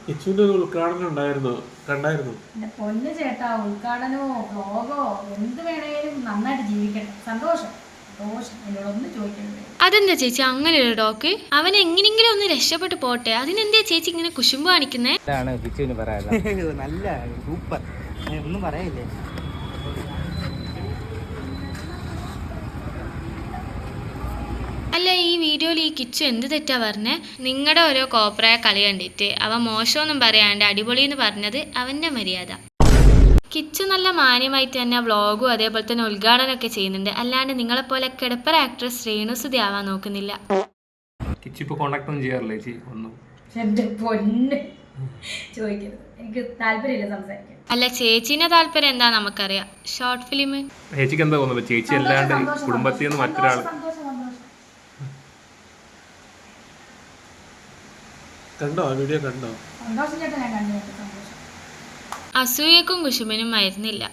കിച്ചുവിന്റെ ഒരു ഉദ്ഘാടനം ഉണ്ടായിരുന്നു, കണ്ടായിരുന്നു? എന്റെ പൊന്നു ചേട്ടാ, ഉദ്ഘാടനമോ വ്ലോഗോ എന്ത് വേണേലും നന്നായിട്ട് ജീവിക്കട്ടെ. സന്തോഷം സന്തോഷം, എന്നോടൊന്നും ചോദിക്കരുത്. അതെന്താ ചേച്ചി അങ്ങനെ ഒരു ടോക്ക്? അവൻ എങ്ങനെങ്കിലും ഒന്ന് രക്ഷപ്പെട്ടു പോട്ടെ, അതിനെന്താ ചേച്ചി ഇങ്ങനെ കുശുമ്പ് കാണിക്കുന്നേ? നല്ല സൂപ്പർ, ഒന്നും പറയില്ലേ. അല്ല, ഈ വീഡിയോയിൽ ഈ കിച്ചു എന്ത് തെറ്റാ പറഞ്ഞേ? നിങ്ങളുടെ ഓരോ കോപ്രായ കളി കണ്ടിട്ട് അവൻ മോശമൊന്നും പറയാണ്ട് അടിപൊളി എന്ന് പറഞ്ഞത് അവന്റെ മര്യാദ. കിച്ചു നല്ല മാന്യമായിട്ട് തന്നെ വ്ളോഗും അതേപോലെ തന്നെ ഉദ്ഘാടനമൊക്കെ ചെയ്യുന്നുണ്ട്. അല്ലാണ്ട് നിങ്ങളെപ്പോലെ കിടപ്പറ ആക്ട്രസ് രേണുസുതി ആവാൻ നോക്കുന്നില്ല. കിച്ചു ഇപ്പൊ കോണ്ടാക്ട് ഒന്നും ചെയ്യാറില്ല ചേച്ചി ഒന്നും? എന്റെ പൊന്ന് ചോദിക്കരുത്, എനിക്ക് താല്പര്യമില്ല സംസാരിക്കാൻ. അല്ല, ചേച്ചീന്റെ താല്പര്യം എന്താ നമുക്കറിയാം. ഷോർട്ട് ഫിലിം ചേച്ചിക്ക് എന്താ തോന്നുന്നത്? ചേച്ചി അല്ലാണ്ട് കുടുംബത്തിൽ നിന്ന് മറ്റൊരാൾ കണ്ടോ? ആ വീഡിയോ കണ്ടോ? സന്തോഷം ചേട്ടാ, ഞാൻ കണ്ടു. സന്തോഷം. അസൂയക്കും കുശുമ്പനും മരുന്നില്ല.